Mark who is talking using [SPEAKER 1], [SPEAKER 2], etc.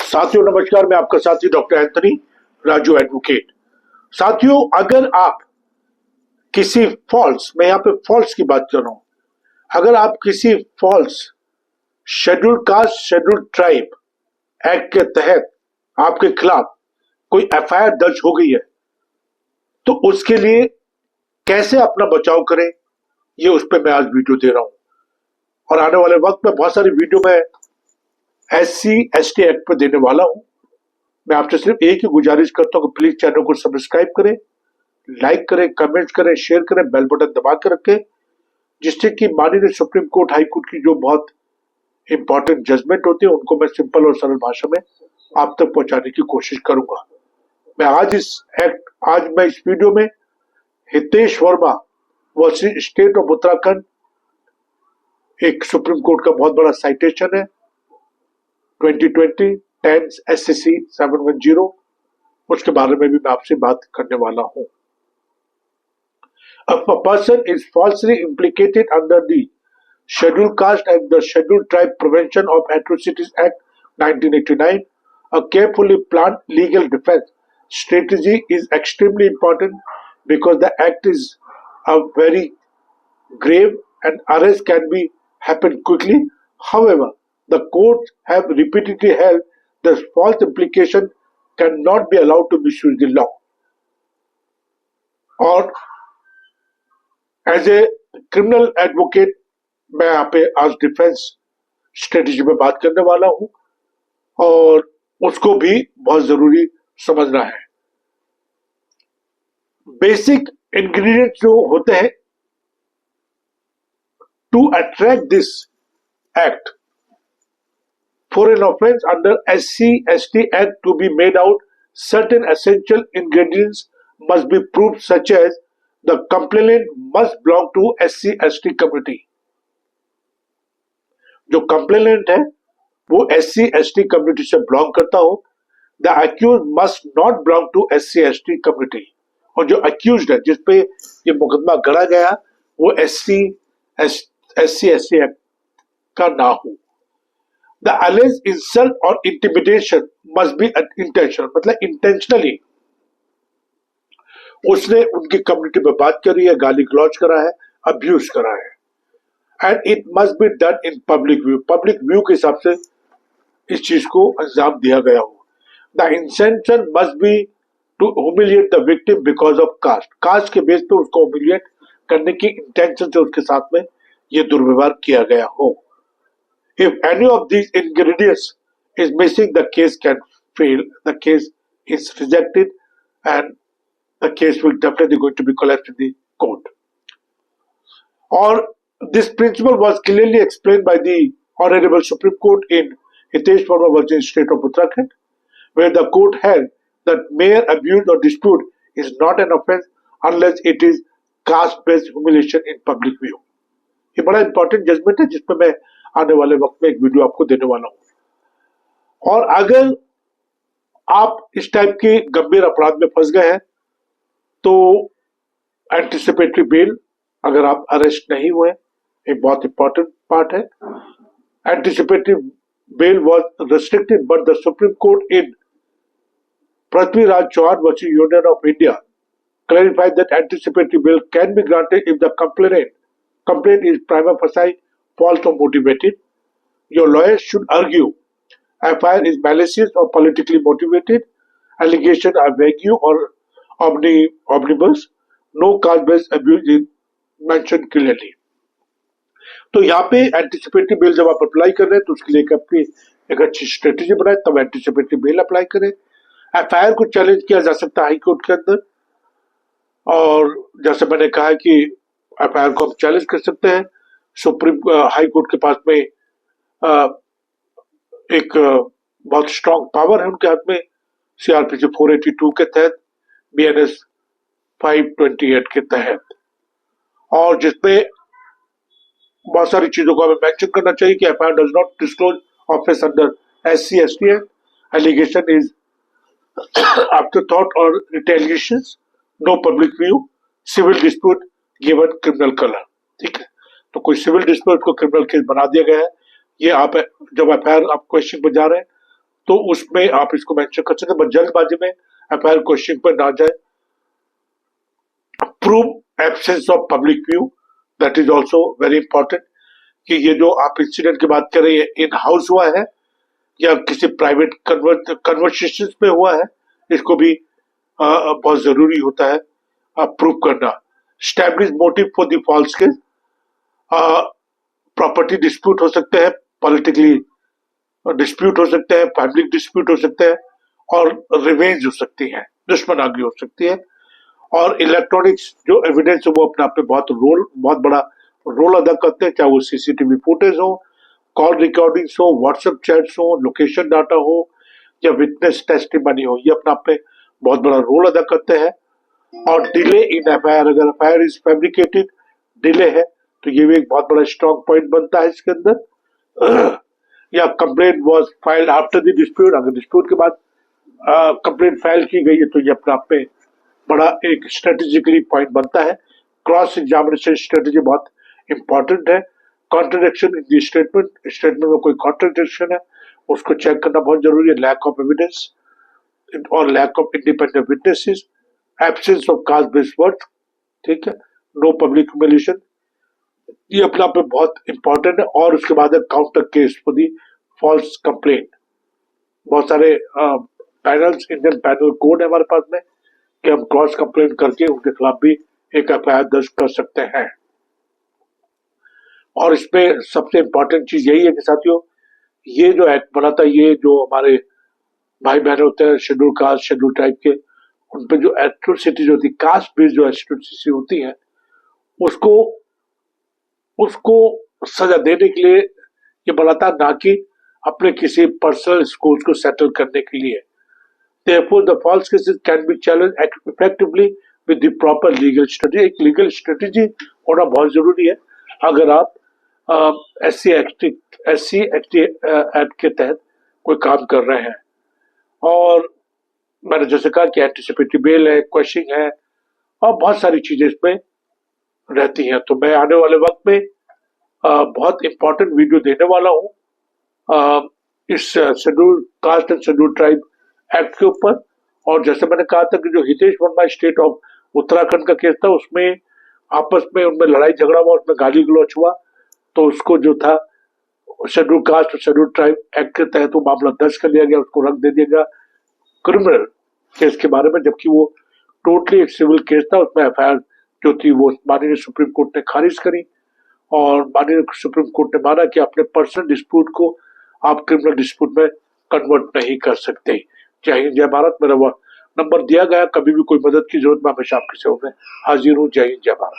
[SPEAKER 1] साथियों नमस्कार, मैं आपका साथी डॉक्टर एंथनी राजू एडवोकेट। साथियों, अगर आप किसी फॉल्स, मैं यहाँ पे फॉल्स की बात कर रहा हूं, अगर आप किसी false scheduled caste scheduled tribe act के तहत आपके खिलाफ कोई एफआईआर दर्ज हो गई है तो उसके लिए कैसे अपना बचाव करें, ये उस पर मैं आज वीडियो दे रहा हूं। और आने वाले वक्त में बहुत सारी वीडियो में SC/ST एक्ट पर देने वाला हूं। मैं आपसे सिर्फ एक ही गुजारिश करता हूं कि प्लीज चैनल को सब्सक्राइब करें, लाइक करें, कमेंट करें, शेयर करें, बेल बटन दबा के रखें, जिससे कि माननीय सुप्रीम कोर्ट, हाई कोर्ट की जो बहुत इंपॉर्टेंट जजमेंट होती है उनको मैं सिंपल और सरल भाषा में आप तक पहुंचाने की कोशिश करूंगा। आज मैं इस वीडियो में Hitesh Verma versus state of Uttarakhand, एक सुप्रीम कोर्ट का बहुत बड़ा साइटेशन है, 2020 10 SCC 710, उसके बारे में भी मैं आपसे बात करने वाला हूं। If a person is falsely implicated under the Scheduled Caste and the Scheduled Tribe Prevention of Atrocities Act 1989, a carefully planned legal defense strategy is extremely important because the act is a very grave and arrest can be happen quickly. However, the courts have repeatedly held that false implication cannot be allowed to misuse the law. और as a criminal advocate मैं यहाँ पे आज defence strategy में बात करने वाला हूं और उसको भी बहुत जरूरी समझना है। बेसिक इंग्रेडिएंट्स जो होते हैं to attract this act for an offense under SC/ST Act to be made out, certain essential ingredients must be proved, such as the complainant must belong to SC/ST community. जो complainant है वो SC/ST community से belong करता हो। The accused must not belong to SC/ST community. और जो accused है, जिसपे ये मुकदमा गढ़ा गया, वो SC/ST Act का ना हो। The alleged insult or intimidation must be intentional, मतलब intentionally उसने उनकी कम्युनिटी में बात करी है, गाली गलौज करा है, अब्यूज करा है, and it must be done in public view. Public view के हिसाब से इस चीज को अंजाम दिया गया हो। The intention must be to humiliate the victim because of caste. Caste के बेस पे उसको humiliate करने की इंटेंशन से उसके साथ में ये दुर्व्यवहार किया गया हो। If any of these ingredients is missing, the case can fail. The case is rejected, and the case will definitely going to be collapsed in the court. Or this principle was clearly explained by the Honorable Supreme Court in Hitesh Verma versus State of Uttarakhand, where the court held that mere abuse or dispute is not an offence unless it is caste-based humiliation in public view. ये बड़ा important judgement है जिसपे मैं आने वाले वक्त में एक वीडियो आपको देने वाला हूं। और अगर आप इस टाइप के गंभीर अपराध में फंस गए हैं तो एंटिसिपेटरी बेल, अगर आप अरेस्ट नहीं हुए, एक बहुत इंपॉर्टेंट पार्ट है। Anticipatory bail was restricted but the supreme court in Prithviraj Chauhan versus union of India clarified that anticipatory bail can be granted if the complaint is prima facie false or motivated. Your lawyer should argue FIR is malicious or politically motivated, allegations are vague or omnibus, no caste-based abuse is mentioned clearly. तो यहाँ पे anticipatory bell जब आप apply कर रहे हैं तो उसके लिए अपनी एक अच्छी स्ट्रेटेजी बनाए, तब एंटिसिपेटरी बेल अप्लाई करें। FIR को चैलेंज किया जा सकता है हाई कोर्ट के अंदर, और जैसे मैंने कहा कि FIR को हम चैलेंज कर सकते हैं। सुप्रीम हाई कोर्ट के पास में एक बहुत स्ट्रांग पावर है उनके हाथ में, CRPC 482 के तहत, BNS 528 के तहत, और जिसमें बहुत सारी चीजों को हमें मेंशन करना चाहिए कि FIR does not disclose offence under SC/ST Act, allegation is afterthought और retaliations, no public view, civil dispute given criminal colour. ठीक है, तो कोई सिविल डिस्प्यूट को क्रिमिनल केस बना दिया गया है। ये आप जब FIR आप क्वेश्चन पर जा रहे हैं तो उसमें आप इसको मेंशन कर सकते हैं, बट जल्दबाजी में एफआईआर क्वेश्चन पर ना जाए। Prove absence of public view, that is also very important, कि ये जो आप इंसिडेंट की बात कर रही है इन हाउस हुआ है या किसी प्राइवेट कन्वर्सेशन में हुआ है, इसको भी बहुत जरूरी होता है प्रूव करना। Establish motive for the false case, property dispute हो सकते हैं, पॉलिटिकली डिस्प्यूट हो सकते हैं, फैमिली डिस्प्यूट हो सकते हैं, और रिवेंज हो सकती है, दुश्मनागी हो सकती है। और इलेक्ट्रॉनिक्स जो एविडेंस है वो अपने आप में बहुत बड़ा रोल अदा करते हैं, चाहे वो सीसीटीवी फुटेज हो, कॉल रिकॉर्डिंग्स हो, व्हाट्सएप चैट्स हो, लोकेशन डाटा हो, या विटनेस टेस्टिमनी हो, ये अपने आप में बहुत बड़ा रोल अदा करते हैं। और डिले इन एफआईआर, अगर एफआईआर इज फैब्रिकेटेड, डिले है, तो ये भी एक बहुत बड़ा स्ट्रॉन्ग पॉइंट बनता है इसके अंदर। या complaint was filed after the dispute, अगर डिस्प्यूट के बाद कंप्लेंट फाइल की गई है, तो ये अपने आप में बड़ा एक स्ट्रेटेजिकली पॉइंट बनता है। क्रॉस एग्जामिनेशन स्ट्रेटेजी बहुत इंपॉर्टेंट है। कॉन्ट्रडिक्शन इन दी स्टेटमेंट में कोई कॉन्ट्रडिक्शन है उसको चेक करना बहुत जरूरी है। लैक ऑफ एविडेंस और lack of independent witnesses, absence of caste based worth, ठीक है, नो पब्लिक ह्यूमिलिएशन, ये अपने आप में बहुत इंपॉर्टेंट है। और उसके बाद है counter case for the false complaint. बहुत सारे पैनल्स, इंडियन पैनल कोड है हमारे पास में, कि हम क्रॉस कंप्लेंट करके उनके खिलाफ भी एक एफआईआर दर्ज कर सकते हैं। और इसमें सबसे इम्पोर्टेंट चीज यही है कि साथियों, ये जो एक्ट बना था, ये जो हमारे भाई बहन होते हैं शेड्यूल कास्ट शेड्यूल ट्राइब के, उन पे जो एट्रोसिटीज होती, कास्ट बेस्ड जो एट्रोसिटी होती है, उसको उसको सजा देने के लिए ये बना था, ना कि अपने किसी पर्सनल स्कोर्स को सेटल करने के लिए। Therefore, the false cases can be challenged effectively with the proper legal strategy. एक लीगल स्ट्रेटेजी होना बहुत जरूरी है अगर आप SC एक्ट के तहत कोई काम कर रहे हैं। और मैंने जैसे कहा कि एंटिसिपेटरी बेल है, क्वेश्चनिंग है, और बहुत सारी चीजें इसमें रहती हैं। तो मैं आने वाले वक्त में बहुत इंपॉर्टेंट वीडियो देने वाला हूँ इस schedule caste and schedule tribe act के ऊपर। और जैसे मैंने कहा था कि जो हितेश वर्मा स्टेट ऑफ उत्तराखंड का केस था, उसमें आपस में उनमें लड़ाई झगड़ा हुआ, उसमें गाली गलौच हुआ, तो उसको जो था शेड्यूल कास्ट और शेड्यूल ट्राइब एक्ट के तहत वो मामला दर्ज कर लिया गया, उसको रख दे दिया गया क्रिमिनल केस के बारे में, जबकि वो टोटली एक सिविल केस था। उसमें एफआईआर जो थी वो माननीय सुप्रीम कोर्ट ने खारिज करी, और माननीय सुप्रीम कोर्ट ने माना कि अपने पर्सनल डिस्प्यूट को आप क्रिमिनल डिस्प्यूट में कन्वर्ट नहीं कर सकते। जय हिंद, जय भारत। मेरा नंबर दिया गया, कभी भी कोई मदद की जरूरत में हमेशा आपकी सेवा में हाजिर हूँ। जय हिंद, जय भारत।